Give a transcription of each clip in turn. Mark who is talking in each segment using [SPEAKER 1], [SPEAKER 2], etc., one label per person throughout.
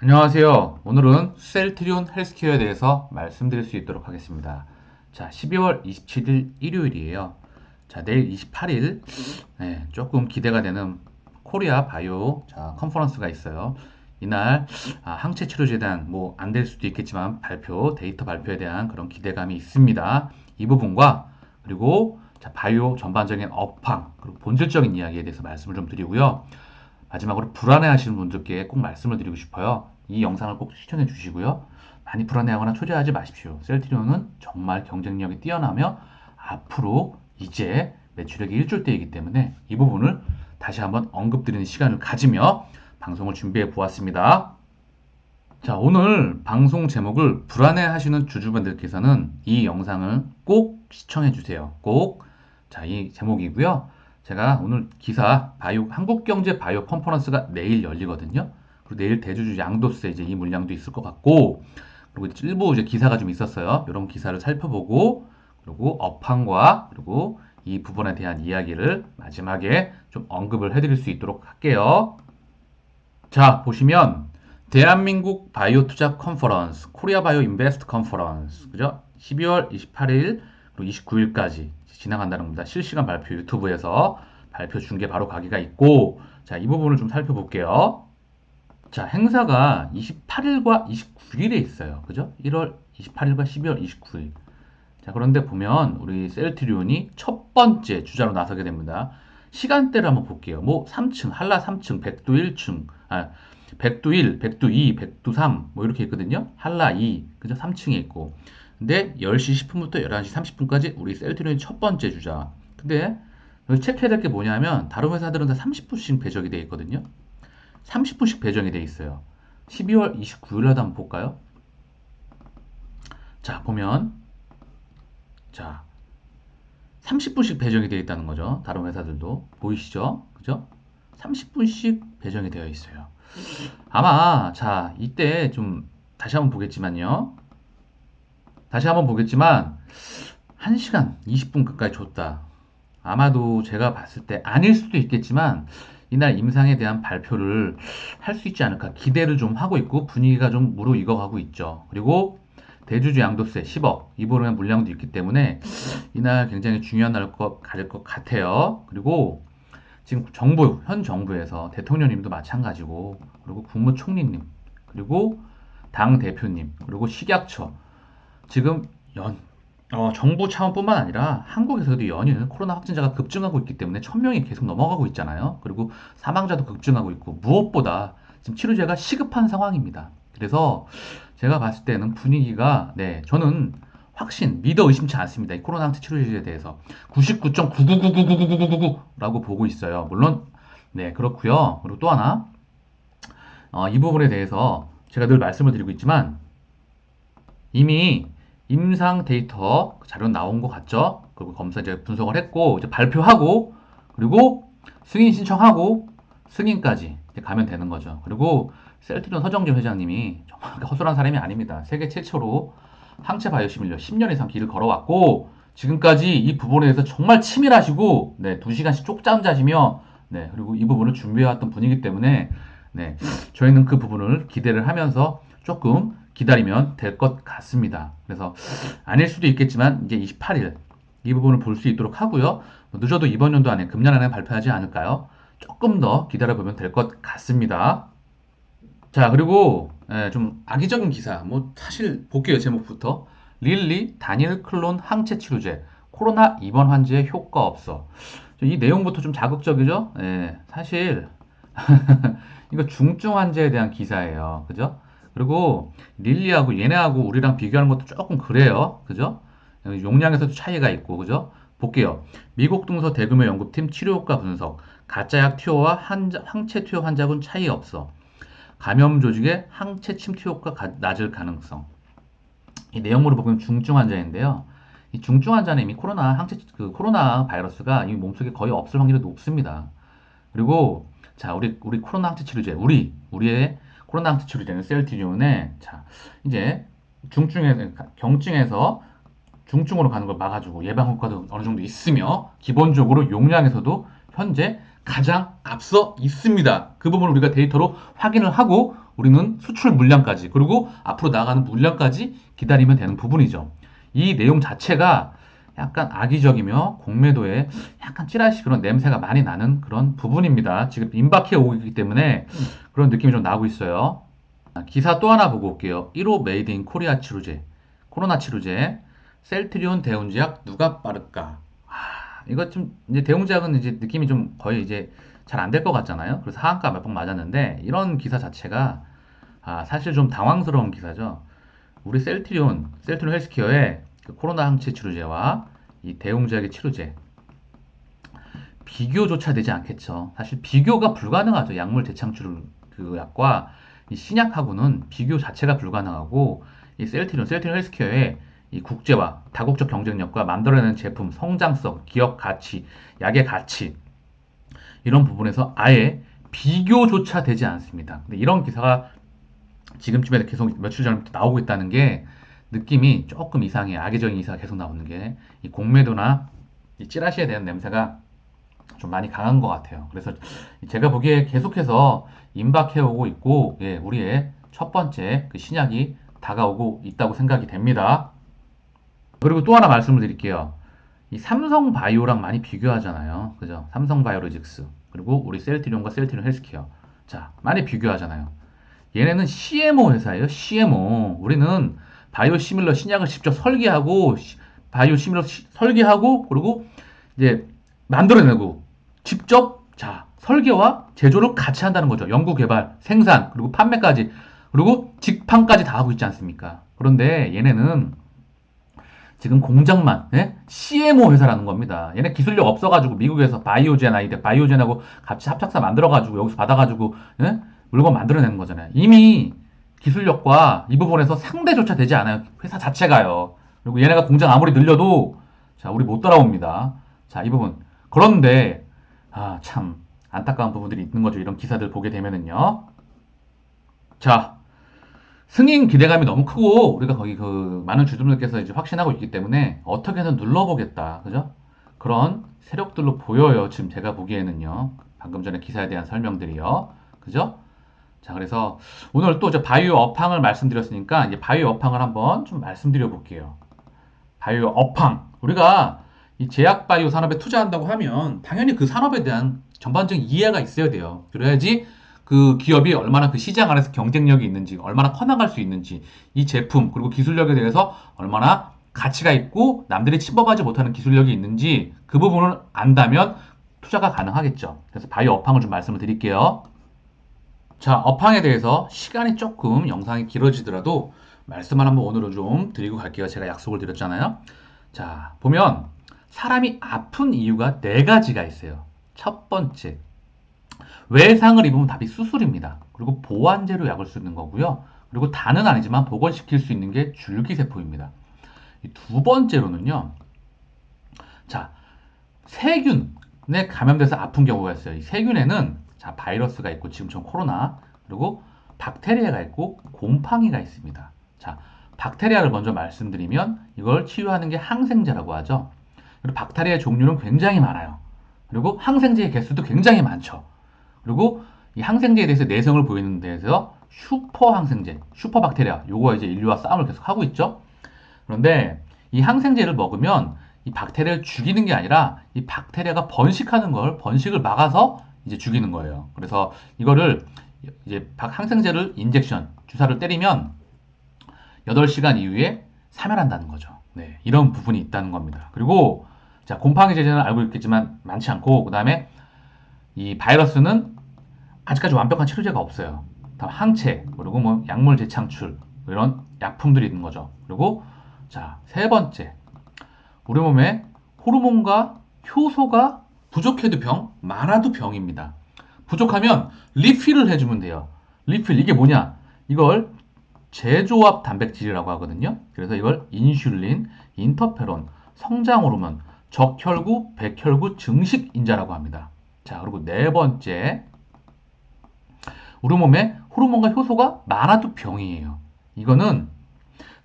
[SPEAKER 1] 안녕하세요. 오늘은 셀트리온 헬스케어에 대해서 말씀드릴 수 있도록 하겠습니다. 자, 12월 27일 일요일이에요. 자, 내일 28일, 조금 기대가 되는 코리아 바이오 컨퍼런스가 있어요. 이날 항체 치료제에 대한 뭐 안 될 수도 있겠지만 데이터 발표에 대한 그런 기대감이 있습니다. 이 부분과 그리고 바이오 전반적인 업황 그리고 본질적인 이야기에 대해서 말씀을 좀 드리고요. 마지막으로 불안해하시는 분들께 꼭 말씀을 드리고 싶어요. 이 영상을 꼭 시청해 주시고요. 많이 불안해하거나 초조해하지 마십시오. 셀트리온은 정말 경쟁력이 뛰어나며 앞으로 이제 매출액이 1조대이기 때문에 이 부분을 다시 한번 언급드리는 시간을 가지며 방송을 준비해 보았습니다. 자, 오늘 방송 제목을 불안해하시는 주주분들께서는 이 영상을 꼭 시청해 주세요. 꼭. 자, 이 제목이고요. 제가 오늘 한국경제 바이오 컨퍼런스가 내일 열리거든요. 그리고 내일 대주주 양도세 이제 이 물량도 있을 것 같고, 그리고 일부 이제 기사가 좀 있었어요. 이런 기사를 살펴보고, 그리고 업황과 그리고 이 부분에 대한 이야기를 마지막에 좀 언급을 해드릴 수 있도록 할게요. 자, 보시면 대한민국 바이오 투자 컨퍼런스, 코리아 바이오 인베스트 컨퍼런스, 그죠? 12월 28일 그리고 29일까지 진행한다는 겁니다. 실시간 발표 유튜브에서 발표 중계 바로 가기가 있고, 자, 이 부분을 좀 살펴볼게요. 자, 행사가 28일과 29일에 있어요. 그죠? 1월 28일과 12월 29일. 자, 그런데 보면 우리 셀트리온이 첫 번째 주자로 나서게 됩니다. 시간대를 한번 볼게요. 뭐 3층, 한라 3층, 백두 1층, 백두 1, 백두 2, 백두 3, 뭐 이렇게 있거든요. 한라 2, 그죠? 3층에 있고. 근데 10시 10분부터 11시 30분까지 우리 셀트리온이 첫 번째 주자. 근데 여기 체크해야 될 게 뭐냐면 다른 회사들은 다 30분씩 배정이 되어 있거든요. 30분씩 배정이 되어 있어요. 12월 29일 날 한번 볼까요? 자, 보면 자, 30분씩 배정이 되어 있다는 거죠. 다른 회사들도. 보이시죠? 그죠? 30분씩 배정이 되어 있어요. 아마, 자, 이때 좀 다시 한번 보겠지만요. 다시 한번 보겠지만, 1시간 20분 가까이 줬다. 아마도 제가 봤을 때 아닐 수도 있겠지만, 이날 임상에 대한 발표를 할 수 있지 않을까 기대를 좀 하고 있고, 분위기가 좀 무르익어가고 있죠. 그리고 대주주 양도세 10억, 이번에 물량도 있기 때문에 이날 굉장히 중요한 날 가질 것 같아요. 그리고 지금 현 정부에서 대통령님도 마찬가지고, 그리고 국무총리님, 그리고 당 대표님, 그리고 식약처, 지금 정부 차원뿐만 아니라 한국에서도 연이은 코로나 확진자가 급증하고 있기 때문에 1000명이 계속 넘어가고 있잖아요. 그리고 사망자도 급증하고 있고, 무엇보다 지금 치료제가 시급한 상황입니다. 그래서 제가 봤을 때는 분위기가, 저는 믿어 의심치 않습니다. 이 코로나 항체 치료제에 대해서 99.999999999라고 보고 있어요. 물론, 그렇고요. 그리고 또 하나, 이 부분에 대해서 제가 늘 말씀을 드리고 있지만, 이미 임상 데이터 자료 나온 것 같죠? 그리고 검사 이제 분석을 했고, 이제 발표하고, 그리고 승인 신청하고, 승인까지 이제 가면 되는 거죠. 그리고 셀트리온 서정준 회장님이 정말 허술한 사람이 아닙니다. 세계 최초로 항체 바이오 시밀러 10년 이상 길을 걸어왔고, 지금까지 이 부분에 대해서 정말 치밀하시고, 2시간씩 쪽잠 자시며, 그리고 이 부분을 준비해왔던 분이기 때문에, 저희는 그 부분을 기대를 하면서 조금 기다리면 될 것 같습니다. 그래서 아닐 수도 있겠지만 이제 28일 이 부분을 볼 수 있도록 하고요. 늦어도 이번 연도 안에 금년 안에 발표하지 않을까요? 조금 더 기다려보면 될 것 같습니다. 자, 그리고 좀 악의적인 기사, 뭐 사실 볼게요. 제목부터. 릴리 단일 클론 항체 치료제 코로나 입원 환자에 효과 없어. 이 내용부터 좀 자극적이죠? 사실 이거 중증 환자에 대한 기사예요. 그죠? 그리고 릴리하고 얘네하고 우리랑 비교하는 것도 조금 그래요. 그죠? 용량에서도 차이가 있고, 그죠? 볼게요. 미국 등서 대규모 연구팀 치료효과 분석. 가짜약 투여와 항체 투여 환자군 차이 없어. 감염 조직의 항체 침투 효과 낮을 가능성. 이 내용물을 보면 중증 환자인데요. 이 중증 환자는 이미 코로나 바이러스가 이 몸속에 거의 없을 확률이 높습니다. 그리고 자, 우리 코로나 항체 치료제, 우리의 코로나 항체 치료제는 셀트리온에 자, 이제 경증에서 중증으로 가는 걸 막아주고 예방 효과도 어느 정도 있으며 기본적으로 용량에서도 현재 가장 앞서 있습니다. 그 부분을 우리가 데이터로 확인을 하고 우리는 수출 물량까지 그리고 앞으로 나아가는 물량까지 기다리면 되는 부분이죠. 이 내용 자체가 약간 악의적이며 공매도에 약간 찌라시 그런 냄새가 많이 나는 그런 부분입니다. 지금 임박해 오고 있기 때문에 그런 느낌이 좀 나고 있어요. 기사 또 하나 보고 올게요. 1호 메이드 인 코리아 치료제, 코로나 치료제, 셀트리온 대운제약 누가 빠를까? 이거 좀 이제 대웅작은 이제 느낌이 좀 거의 이제 잘 안 될 것 같잖아요. 그래서 하한가 몇 번 맞았는데 이런 기사 자체가 사실 좀 당황스러운 기사죠. 우리 셀트리온 헬스케어의 그 코로나 항체 치료제와 이 대웅작의 치료제 비교조차 되지 않겠죠. 사실 비교가 불가능하죠. 약물 재창출 그 약과 이 신약하고는 비교 자체가 불가능하고 이 셀트리온 헬스케어의 이 국제화, 다국적 경쟁력과 만들어내는 제품, 성장성, 기업 가치, 약의 가치 이런 부분에서 아예 비교조차 되지 않습니다. 근데 이런 기사가 지금쯤에도 계속 며칠 전부터 나오고 있다는 게 느낌이 조금 이상해. 악의적인 기사가 계속 나오는 게 이 공매도나 이 찌라시에 대한 냄새가 좀 많이 강한 것 같아요. 그래서 제가 보기에 계속해서 임박해오고 있고, 예, 우리의 첫 번째 그 신약이 다가오고 있다고 생각이 됩니다. 그리고 또 하나 말씀을 드릴게요. 이 삼성바이오랑 많이 비교하잖아요. 그죠? 삼성바이오로직스. 그리고 우리 셀트리온과 셀트리온 헬스케어. 자, 많이 비교하잖아요. 얘네는 CMO 회사예요. CMO. 우리는 바이오시밀러 신약을 직접 설계하고, 바이오시밀러 설계하고, 그리고 이제 만들어내고, 직접, 자, 설계와 제조를 같이 한다는 거죠. 연구 개발, 생산, 그리고 판매까지, 그리고 직판까지 다 하고 있지 않습니까? 그런데 얘네는 지금 공장만 CMO 회사라는 겁니다. 얘네 기술력 없어가지고 미국에서 바이오젠 아이들 바이오젠하고 같이 합작사 만들어가지고 여기서 받아가지고 물건 만들어내는 거잖아요. 이미 기술력과 이 부분에서 상대조차 되지 않아요. 회사 자체가요. 그리고 얘네가 공장 아무리 늘려도 자 우리 못 따라옵니다. 자 이 부분. 그런데 참 안타까운 부분들이 있는 거죠. 이런 기사들 보게 되면은요. 자 승인 기대감이 너무 크고 우리가 거기 그 많은 주주분들께서 이제 확신하고 있기 때문에 어떻게든 눌러보겠다, 그죠? 그런 세력들로 보여요. 지금 제가 보기에는요. 방금 전에 기사에 대한 설명들이요, 그죠? 자, 그래서 오늘 또 이제 바이오 업황을 말씀드렸으니까 이제 바이오 업황을 한번 좀 말씀드려 볼게요. 바이오 업황. 우리가 이 제약 바이오 산업에 투자한다고 하면 당연히 그 산업에 대한 전반적인 이해가 있어야 돼요. 그래야지 그 기업이 얼마나 그 시장 안에서 경쟁력이 있는지, 얼마나 커나갈 수 있는지, 이 제품 그리고 기술력에 대해서 얼마나 가치가 있고 남들이 침범하지 못하는 기술력이 있는지 그 부분을 안다면 투자가 가능하겠죠. 그래서 바이오 업황을 좀 말씀을 드릴게요. 자, 업황에 대해서 시간이 조금 영상이 길어지더라도 말씀을 한번 오늘은 좀 드리고 갈게요. 제가 약속을 드렸잖아요. 자, 보면 사람이 아픈 이유가 네 가지가 있어요. 첫 번째, 외상을 입으면 답이 수술입니다. 그리고 보완제로 약을 쓰는 거고요. 그리고 다는 아니지만 복원시킬 수 있는 게 줄기세포입니다. 두 번째로는요. 자, 세균에 감염돼서 아픈 경우가 있어요. 이 세균에는 자, 바이러스가 있고 지금처럼 코로나 그리고 박테리아가 있고 곰팡이가 있습니다. 자, 박테리아를 먼저 말씀드리면 이걸 치료하는 게 항생제라고 하죠. 그리고 박테리아의 종류는 굉장히 많아요. 그리고 항생제의 개수도 굉장히 많죠. 그리고 이 항생제에 대해서 내성을 보이는 데서 슈퍼 항생제, 슈퍼 박테리아, 요거 이제 인류와 싸움을 계속 하고 있죠. 그런데 이 항생제를 먹으면 이 박테리아를 죽이는 게 아니라 이 박테리아가 번식하는 걸 번식을 막아서 이제 죽이는 거예요. 그래서 이거를 이제 항생제를 인젝션 주사를 때리면 8시간 이후에 사멸한다는 거죠. 네, 이런 부분이 있다는 겁니다. 그리고 자, 곰팡이 제제는 알고 있겠지만 많지 않고 그다음에 이 바이러스는 아직까지 완벽한 치료제가 없어요. 다음 항체 그리고 뭐 약물 재창출 이런 약품들이 있는 거죠. 그리고 자, 세 번째 우리 몸에 호르몬과 효소가 부족해도 병, 많아도 병입니다. 부족하면 리필을 해주면 돼요. 리필 이게 뭐냐? 이걸 재조합 단백질이라고 하거든요. 그래서 이걸 인슐린, 인터페론, 성장 호르몬, 적혈구, 백혈구 증식 인자라고 합니다. 자, 그리고 네 번째 우리 몸에 호르몬과 효소가 많아도 병이에요. 이거는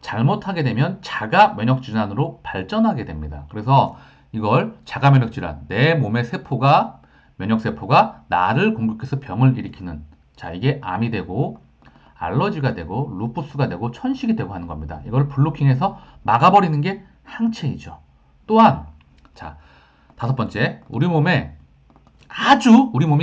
[SPEAKER 1] 잘못하게 되면 자가 면역 질환으로 발전하게 됩니다. 그래서 이걸 자가 면역 질환, 내 몸의 세포가 면역 세포가 나를 공격해서 병을 일으키는 자, 이게 암이 되고 알러지가 되고 루푸스가 되고 천식이 되고 하는 겁니다. 이걸 블로킹해서 막아버리는 게 항체이죠. 또한 자, 다섯 번째, 우리 몸이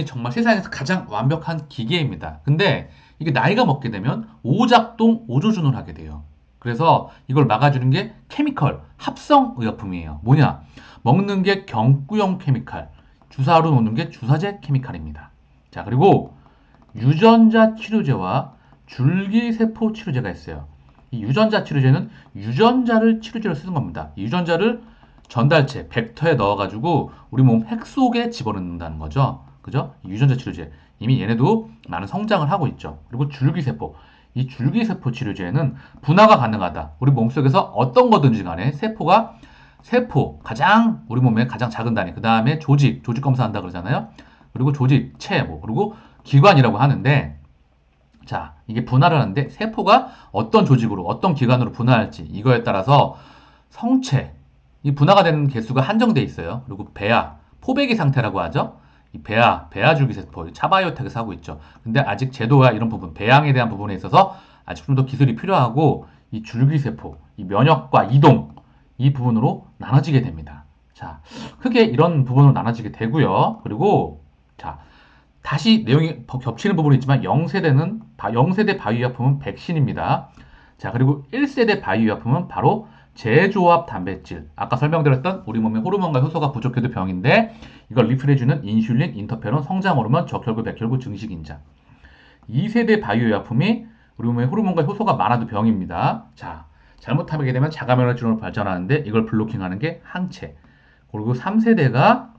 [SPEAKER 1] 정말 세상에서 가장 완벽한 기계입니다. 근데 이게 나이가 먹게 되면 오작동, 오조준을 하게 돼요. 그래서 이걸 막아주는 게 케미컬, 합성 의약품이에요. 뭐냐? 먹는 게 경구용 케미칼, 주사로 놓는 게 주사제 케미칼입니다. 자, 그리고 유전자 치료제와 줄기세포 치료제가 있어요. 이 유전자 치료제는 유전자를 치료제로 쓰는 겁니다. 이 유전자를 전달체, 벡터에 넣어가지고 우리 몸 핵 속에 집어넣는다는 거죠. 그죠? 유전자 치료제. 이미 얘네도 많은 성장을 하고 있죠. 그리고 줄기세포. 이 줄기세포 치료제는 분화가 가능하다. 우리 몸속에서 어떤 거든지 간에 가장 우리 몸의 가장 작은 단위, 그 다음에 조직 검사한다 그러잖아요. 그리고 조직, 그리고 기관이라고 하는데, 자, 이게 분할을 하는데 세포가 어떤 조직으로, 어떤 기관으로 분할할지 이거에 따라서 성체, 이 분화가 되는 개수가 한정돼 있어요. 그리고 포배기 상태라고 하죠. 이 배아 줄기세포, 차바이오텍에서 하고 있죠. 근데 아직 제도와 이런 부분, 배양에 대한 부분에 있어서 아직 좀 더 기술이 필요하고 이 줄기세포, 이 면역과 이동, 이 부분으로 나눠지게 됩니다. 자, 크게 이런 부분으로 나눠지게 되고요. 그리고 자, 다시 내용이 겹치는 부분이 있지만 0세대 바이오약품은 백신입니다. 자, 그리고 1세대 바이오약품은 바로 재조합 단백질. 아까 설명드렸던 우리 몸의 호르몬과 효소가 부족해도 병인데 이걸 리필해주는 인슐린, 인터페론, 성장호르몬, 적혈구, 백혈구, 증식인자. 2세대 바이오약품이 우리 몸에 호르몬과 효소가 많아도 병입니다. 자, 잘못하게 되면 자가면역질환으로 발전하는데 이걸 블로킹하는 게 항체. 그리고 3세대가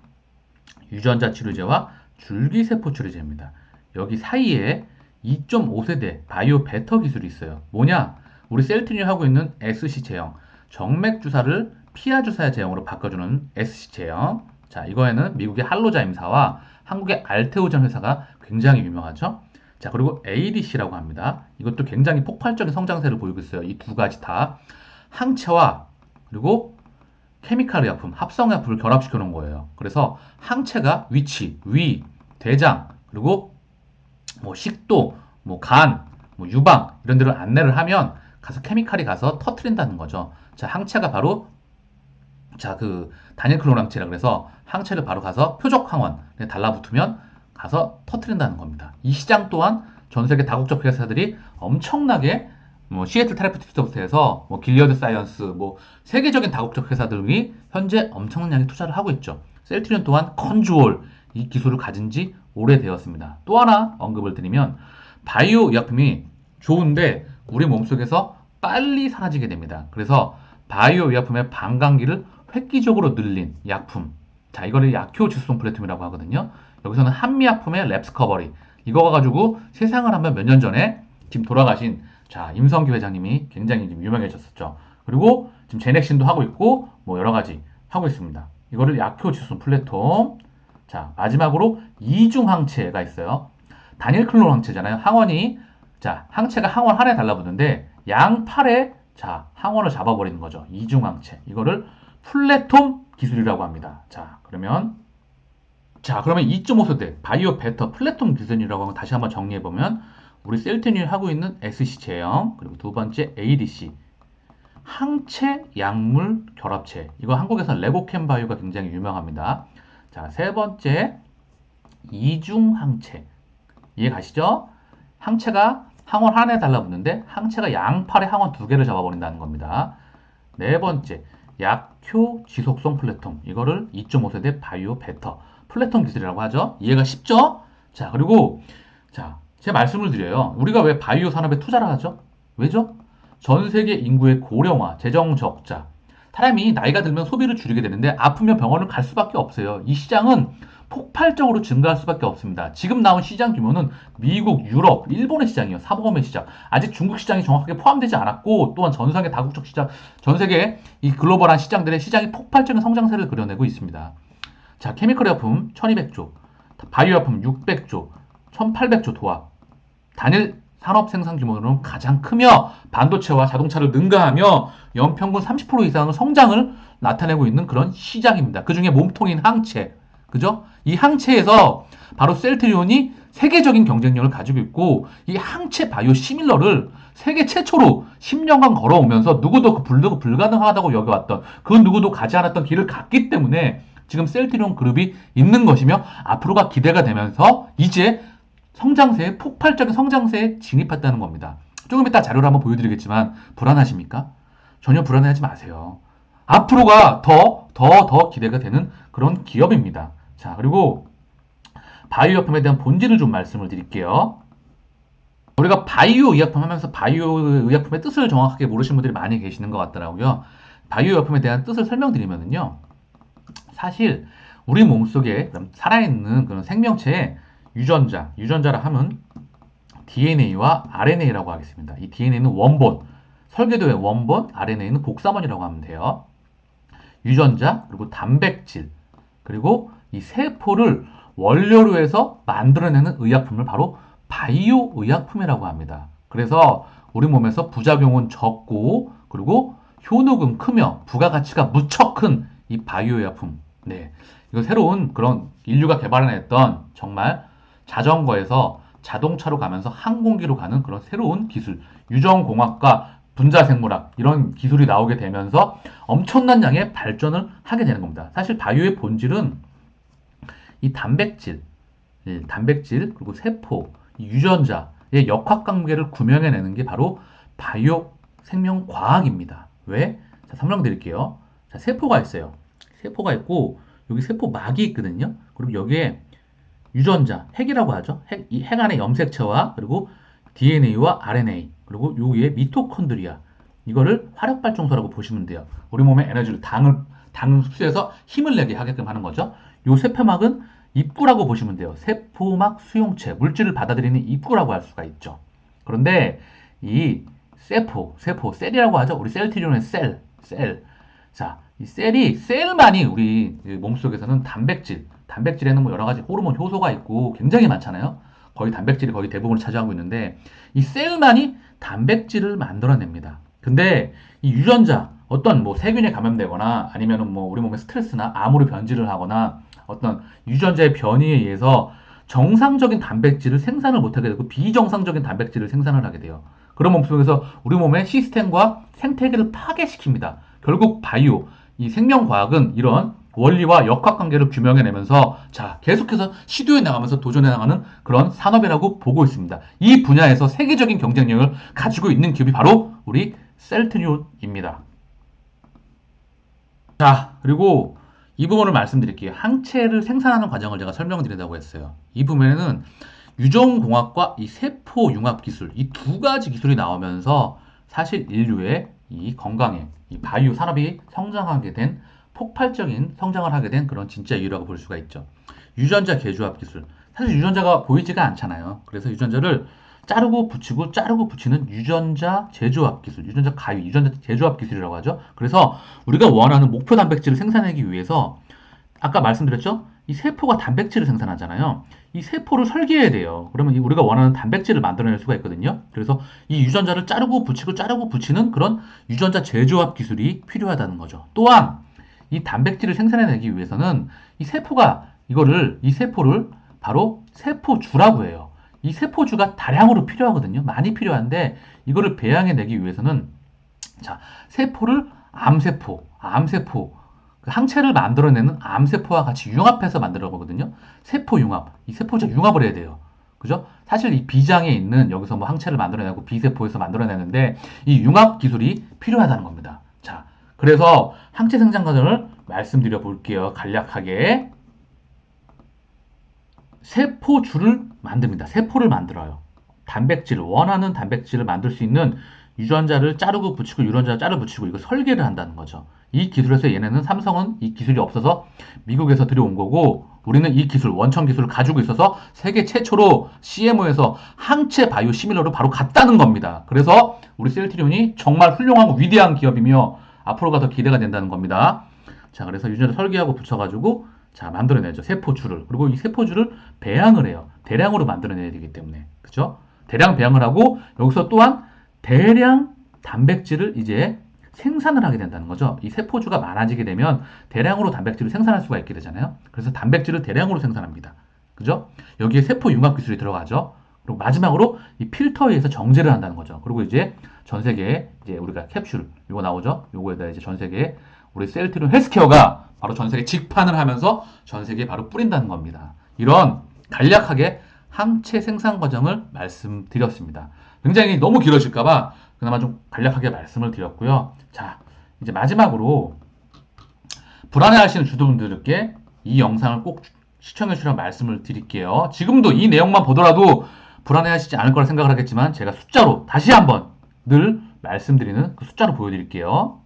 [SPEAKER 1] 유전자 치료제와 줄기세포 치료제입니다. 여기 사이에 2.5세대 바이오 베터 기술이 있어요. 뭐냐? 우리 셀트리온 하고 있는 SC 제형, 정맥 주사를 피하 주사 제형으로 바꿔주는 SC 제형. 자, 이거에는 미국의 할로자임사와 한국의 알테오젠 회사가 굉장히 유명하죠. 자, 그리고 ADC라고 합니다. 이것도 굉장히 폭발적인 성장세를 보이고 있어요. 이 두 가지 다 항체와 그리고 케미칼 의약품, 합성의약품을 결합시켜 놓은 거예요. 그래서 항체가 위, 대장, 그리고 뭐 식도, 뭐 간, 뭐 유방 이런 데를 안내를 하면 가서 케미칼이 가서 터트린다는 거죠. 자, 항체가 바로 다니엘 클론 항체라 그래서 항체를 바로 가서 표적 항원에 달라붙으면 가서 터트린다는 겁니다. 이 시장 또한 전 세계 다국적 회사들이 엄청나게 뭐 시애틀 테라피틱스부터 해서 뭐 길리어드 사이언스, 뭐 세계적인 다국적 회사들이 현재 엄청나게 투자를 하고 있죠. 셀트리온 또한 컨주올 이 기술을 가진 지 오래되었습니다. 또 하나 언급을 드리면 바이오 의약품이 좋은데 우리 몸속에서 빨리 사라지게 됩니다. 그래서 바이오 의약품의 반감기를 획기적으로 늘린 약품. 자, 이거를 약효 지수성 플래튬이라고 하거든요. 여기서는 한미약품의 랩스커버리. 이거 가지고 세상을 한번 몇 년 전에 지금 돌아가신 임성규 회장님이 굉장히 지금 유명해졌었죠. 그리고 지금 제넥신도 하고 있고 뭐 여러 가지 하고 있습니다. 이거를 약효 지수성 플래톰. 자, 마지막으로 이중 항체가 있어요. 다니엘 클론 항체잖아요. 항체가 항원 하나에 달라붙는데 양팔에 항원을 잡아버리는 거죠. 이중 항체. 이거를 플래톰 기술이라고 합니다. 그러면 2.5세대 바이오 베터 플래톰 기술이라고 하면 다시 한번 정리해보면 우리 셀트리온이 하고 있는 SC 제형, 그리고 두 번째 ADC 항체 약물 결합체. 이거 한국에서 레고캠 바이오가 굉장히 유명합니다. 자, 세 번째 이중 항체. 이해 가시죠? 항체가 항원 하나에 달라붙는데 항체가 양팔에 항원 두 개를 잡아버린다는 겁니다. 네 번째 약효 지속성 플래톰. 이거를 2.5세대 바이오 베터 플래톰 기술이라고 하죠. 이해가 쉽죠? 자, 그리고 제 말씀을 드려요. 우리가 왜 바이오 산업에 투자를 하죠? 왜죠? 전 세계 인구의 고령화, 재정 적자. 사람이 나이가 들면 소비를 줄이게 되는데 아프면 병원을 갈 수밖에 없어요. 이 시장은 폭발적으로 증가할 수밖에 없습니다. 지금 나온 시장 규모는 미국, 유럽, 일본의 시장이에요. 사보험의 시장. 아직 중국 시장이 정확하게 포함되지 않았고 또한 전 세계 다국적 시장, 전 세계 이 글로벌한 시장들의 시장이 폭발적인 성장세를 그려내고 있습니다. 자, 케미컬 의약품 1200조, 바이오 의약품 600조, 1800조 도합. 단일 산업 생산 규모는 가장 크며 반도체와 자동차를 능가하며 연평균 30% 이상의 성장을 나타내고 있는 그런 시장입니다. 그 중에 몸통인 항체, 그죠? 이 항체에서 바로 셀트리온이 세계적인 경쟁력을 가지고 있고 이 항체 바이오 시밀러를 세계 최초로 10년간 걸어오면서 누구도 그 불가능하다고 여겨왔던 그 누구도 가지 않았던 길을 갔기 때문에 지금 셀트리온 그룹이 있는 것이며 앞으로가 기대가 되면서 이제 성장세에 폭발적인 성장세에 진입했다는 겁니다. 조금 이따 자료를 한번 보여드리겠지만 불안하십니까? 전혀 불안해하지 마세요. 앞으로가 더 기대가 되는 그런 기업입니다. 자, 그리고 바이오 의약품에 대한 본질을 좀 말씀을 드릴게요. 우리가 바이오 의약품 하면서 바이오 의약품의 뜻을 정확하게 모르시는 분들이 많이 계시는 것 같더라고요. 바이오 의약품에 대한 뜻을 설명드리면요. 사실 우리 몸속에 살아있는 그런 생명체의 유전자라 하면 DNA와 RNA라고 하겠습니다. 이 DNA는 원본, 설계도의 원본, RNA는 복사본이라고 하면 돼요. 유전자, 그리고 단백질, 그리고 이 세포를 원료로 해서 만들어내는 의약품을 바로 바이오 의약품이라고 합니다. 그래서 우리 몸에서 부작용은 적고 그리고 효능은 크며 부가가치가 무척 큰 이 바이오 의약품. 네. 이거 새로운 그런 인류가 개발해냈던 정말 자전거에서 자동차로 가면서 항공기로 가는 그런 새로운 기술, 유전공학과 분자생물학 이런 기술이 나오게 되면서 엄청난 양의 발전을 하게 되는 겁니다. 사실 바이오의 본질은 이 단백질, 그리고 세포, 이 유전자의 역학관계를 구명해내는 게 바로 바이오 생명과학입니다. 왜? 자, 설명드릴게요. 자, 세포가 있어요. 세포가 있고 여기 세포막이 있거든요. 그리고 여기에 유전자, 핵이라고 하죠. 이 핵 안에 염색체와 그리고 DNA와 RNA 그리고 여기에 미토콘드리아 이거를 화력발전소라고 보시면 돼요. 우리 몸의 에너지를 당을 흡수해서 힘을 내게 하게끔 하는 거죠. 이 세포막은 입구라고 보시면 돼요. 세포막 수용체, 물질을 받아들이는 입구라고 할 수가 있죠. 그런데 이 셀이라고 하죠. 우리 셀트리온의 셀. 자, 이 셀만이 우리 몸속에서는 단백질에는 뭐 여러 가지 호르몬 효소가 있고 굉장히 많잖아요. 거의 단백질이 거의 대부분을 차지하고 있는데 이 셀만이 단백질을 만들어냅니다. 근데 이 유전자 어떤 뭐 세균에 감염되거나 아니면은 뭐 우리 몸의 스트레스나 암으로 변질을 하거나 어떤 유전자의 변이에 의해서 정상적인 단백질을 생산을 못하게 되고 비정상적인 단백질을 생산을 하게 돼요. 그런 몸속에서 우리 몸의 시스템과 생태계를 파괴시킵니다. 결국 바이오, 이 생명과학은 이런 원리와 역학관계를 규명해내면서 자 계속해서 시도해 나가면서 도전해 나가는 그런 산업이라고 보고 있습니다. 이 분야에서 세계적인 경쟁력을 가지고 있는 기업이 바로 우리 셀트리온입니다. 자, 그리고 이 부분을 말씀드릴게요. 항체를 생산하는 과정을 제가 설명드린다고 했어요. 이 부분에는 유전공학과 이 세포융합 기술, 이 두 가지 기술이 나오면서 사실 인류의 이 건강에, 이 바이오 산업이 성장하게 된 폭발적인 성장을 하게 된 그런 진짜 이유라고 볼 수가 있죠. 유전자 개조합 기술. 사실 유전자가 보이지가 않잖아요. 그래서 유전자를 자르고 붙이는 유전자 제조합 기술, 유전자 가위, 유전자 제조합 기술이라고 하죠. 그래서 우리가 원하는 목표 단백질을 생산하기 위해서 아까 말씀드렸죠? 이 세포가 단백질을 생산하잖아요. 이 세포를 설계해야 돼요. 그러면 우리가 원하는 단백질을 만들어낼 수가 있거든요. 그래서 이 유전자를 자르고 붙이는 그런 유전자 제조합 기술이 필요하다는 거죠. 또한 이 단백질을 생산해내기 위해서는 이 세포를 바로 세포주라고 해요. 이 세포주가 다량으로 필요하거든요. 많이 필요한데 이거를 배양해내기 위해서는 자, 세포를 암세포, 그 항체를 만들어내는 암세포와 같이 융합해서 만들어 보거든요. 세포융합, 이 세포자 융합을 해야 돼요. 그죠? 사실 이 비장에 있는 여기서 뭐 항체를 만들어내고 B세포에서 만들어내는데 이 융합 기술이 필요하다는 겁니다. 자, 그래서 항체 생산 과정을 말씀드려 볼게요. 간략하게. 세포주를 만듭니다. 세포를 만들어요. 원하는 단백질을 만들 수 있는 유전자를 자르고 붙이고 유전자를 자르고 붙이고 이거 설계를 한다는 거죠. 이 기술에서 삼성은 이 기술이 없어서 미국에서 들여온 거고 우리는 이 기술, 원천 기술을 가지고 있어서 세계 최초로 CMO에서 항체 바이오 시밀러로 바로 갔다는 겁니다. 그래서 우리 셀트리온이 정말 훌륭하고 위대한 기업이며 앞으로가 더 기대가 된다는 겁니다. 자, 그래서 유전자 설계하고 붙여가지고 자, 만들어내죠. 세포주를. 그리고 이 세포주를 배양을 해요. 대량으로 만들어내야 되기 때문에. 그죠? 대량 배양을 하고 여기서 또한 대량 단백질을 이제 생산을 하게 된다는 거죠. 이 세포주가 많아지게 되면 대량으로 단백질을 생산할 수가 있게 되잖아요. 그래서 단백질을 대량으로 생산합니다. 그죠? 여기에 세포 융합 기술이 들어가죠. 그리고 마지막으로 이 필터에 의해서 정제를 한다는 거죠. 그리고 이제 전 세계에 이제 우리가 캡슐 이거 나오죠. 요거에다 이제 전 세계에 우리 셀트리온 헬스케어가 바로 전 세계 직판을 하면서 전 세계에 바로 뿌린다는 겁니다. 이런 간략하게 항체 생산 과정을 말씀드렸습니다. 굉장히 너무 길어질까봐 그나마 좀 간략하게 말씀을 드렸고요. 자, 이제 마지막으로 불안해하시는 주도분들께 이 영상을 꼭 시청해 주시라고 말씀을 드릴게요. 지금도 이 내용만 보더라도 불안해하시지 않을 거라 생각을 하겠지만 제가 숫자로 다시 한번 늘 말씀드리는 그 숫자로 보여드릴게요.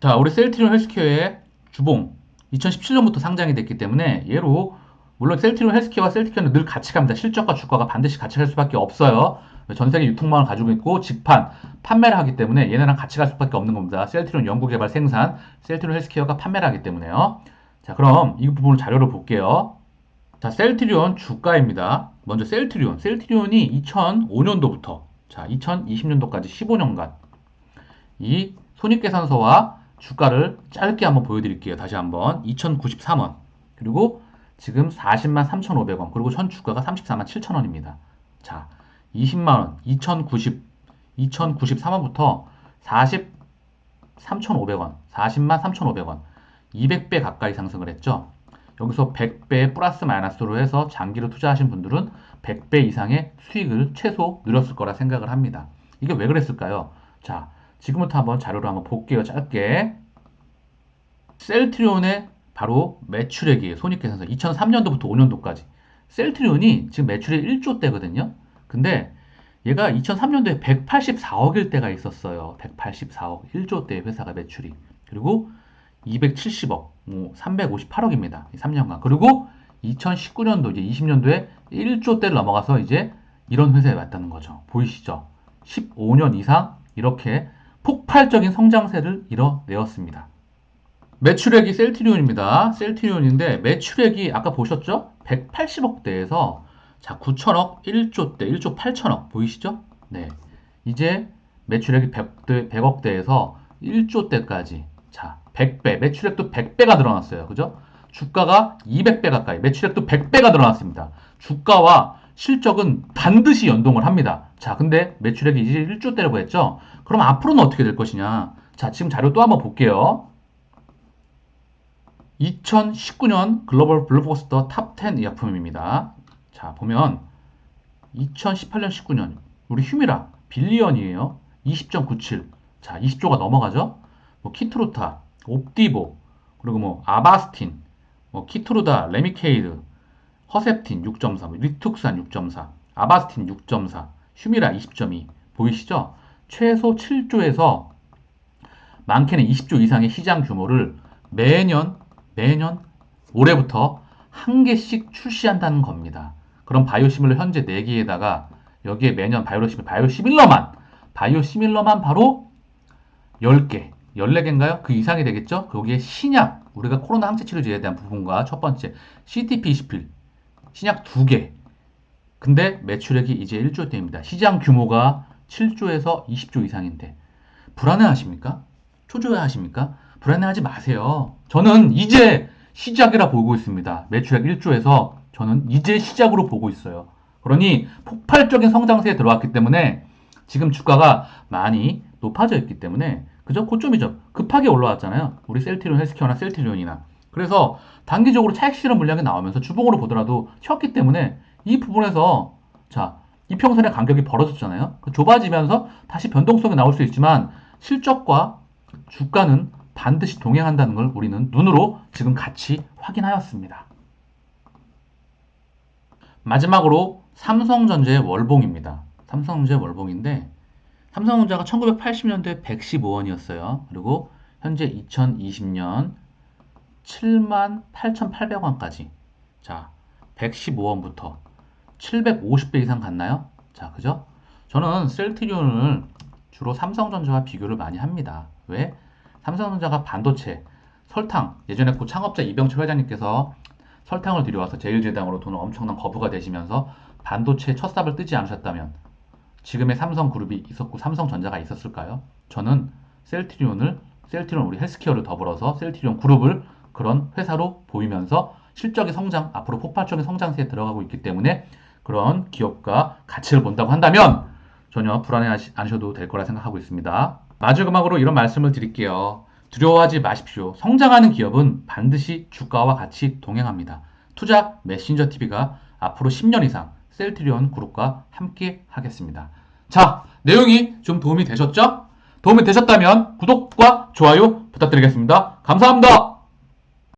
[SPEAKER 1] 자, 우리 셀트리온 헬스케어의 주봉 2017년부터 상장이 됐기 때문에 얘로 물론 셀트리온 헬스케어와 셀트케어는 늘 같이 갑니다. 실적과 주가가 반드시 같이 갈 수밖에 없어요. 전 세계 유통망을 가지고 있고 직판, 판매를 하기 때문에 얘네랑 같이 갈 수밖에 없는 겁니다. 셀트리온 연구개발 생산, 셀트리온 헬스케어가 판매를 하기 때문에요. 자, 그럼 이 부분을 자료를 볼게요. 자, 셀트리온 주가입니다. 먼저 셀트리온이 2005년도부터 자, 2020년도까지 15년간 이 손익계산서와 주가를 짧게 한번 보여드릴게요. 다시 한번 2093원 그리고 지금 40만 3,500원 그리고 현 주가가 34만 7천원입니다. 자, 20만원 2093원부터 43,500원 40만 3,500원 200배 가까이 상승을 했죠. 여기서 100배 플러스 마이너스로 해서 장기로 투자하신 분들은 100배 이상의 수익을 최소 누렸을 거라 생각을 합니다. 이게 왜 그랬을까요? 자, 지금부터 한번 자료를 한번 볼게요. 짧게. 셀트리온의 바로 매출액이에요. 손익계산서 2003년도부터 5년도까지. 셀트리온이 지금 매출액 1조대거든요. 근데 얘가 2003년도에 184억일 때가 있었어요. 184억. 1조대 회사가 매출이. 그리고 270억, 358억입니다. 3년간. 그리고 2019년도, 이제 20년도에 1조대를 넘어가서 이제 이런 회사에 왔다는 거죠. 보이시죠? 15년 이상 이렇게 폭발적인 성장세를 이뤄내었습니다. 매출액이 셀트리온입니다. 셀트리온인데 매출액이 아까 보셨죠? 180억대에서 자 9천억, 1조대, 1조 8천억 보이시죠? 네, 이제 매출액이 100억대에서 1조대까지 자 100배, 매출액도 100배가 늘어났어요. 그죠? 주가가 200배 가까이, 매출액도 100배가 늘어났습니다. 주가와 실적은 반드시 연동을 합니다. 자, 근데 매출액이 이제 1조대라고 했죠? 그럼 앞으로는 어떻게 될 것이냐? 자, 지금 자료 또 한번 볼게요. 2019년 글로벌 블록버스터 탑10 의약품입니다. 자, 보면 2018년, 19년 우리 휴미라 빌리언이에요. 20.97. 자, 20조가 넘어가죠? 뭐 키트루타, 옵디보, 그리고 뭐 아바스틴, 뭐 키트루다, 레미케이드, 허셉틴 6.4, 리툭산 6.4, 아바스틴 6.4, 휴미라 20.2 보이시죠? 최소 7조에서 많게는 20조 이상의 시장 규모를 매년 올해부터 한 개씩 출시한다는 겁니다. 그럼 바이오시밀러 현재 4개에다가 여기에 매년 바이오시밀러만 바로 10개, 14개인가요? 그 이상이 되겠죠? 거기에 신약, 우리가 코로나 항체 치료제에 대한 부분과 첫 번째 CTP21 신약 2개. 근데 매출액이 이제 1조대입니다. 시장 규모가 7조에서 20조 이상인데 불안해하십니까? 초조해하십니까? 불안해하지 마세요. 저는 이제 시작이라 보고 있습니다. 매출액 1조에서 저는 이제 시작으로 보고 있어요. 그러니 폭발적인 성장세에 들어왔기 때문에 지금 주가가 많이 높아져 있기 때문에 그죠? 고점이죠. 급하게 올라왔잖아요. 우리 셀트리온 헬스케어나 셀트리온이나. 그래서 단기적으로 차익 실현 물량이 나오면서 주봉으로 보더라도 튀었기 때문에 이 부분에서 자 이평선의 간격이 벌어졌잖아요. 좁아지면서 다시 변동성이 나올 수 있지만 실적과 주가는 반드시 동행한다는 걸 우리는 눈으로 지금 같이 확인하였습니다. 마지막으로 삼성전자의 월봉입니다. 삼성전자의 월봉인데 삼성전자가 1980년도에 115원이었어요. 그리고 현재 2020년 78,800원까지 자 115원부터 750배 이상 갔나요? 자, 그죠? 저는 셀트리온을 주로 삼성전자와 비교를 많이 합니다. 왜? 삼성전자가 반도체, 설탕, 예전에 그 창업자 이병철 회장님께서 설탕을 들여와서 제일제당으로 돈을 엄청난 거부가 되시면서 반도체 첫 삽을 뜨지 않으셨다면 지금의 삼성그룹이 있었고 삼성전자가 있었을까요? 저는 셀트리온 우리 헬스케어를 더불어서 셀트리온 그룹을 그런 회사로 보이면서 실적의 성장, 앞으로 폭발적인 성장세에 들어가고 있기 때문에 그런 기업과 가치를 본다고 한다면 전혀 불안해 않으셔도 될 거라 생각하고 있습니다. 마지막으로 이런 말씀을 드릴게요. 두려워하지 마십시오. 성장하는 기업은 반드시 주가와 같이 동행합니다. 투자 메신저 TV가 앞으로 10년 이상 셀트리온 그룹과 함께 하겠습니다. 자, 내용이 좀 도움이 되셨죠? 도움이 되셨다면 구독과 좋아요 부탁드리겠습니다. 감사합니다.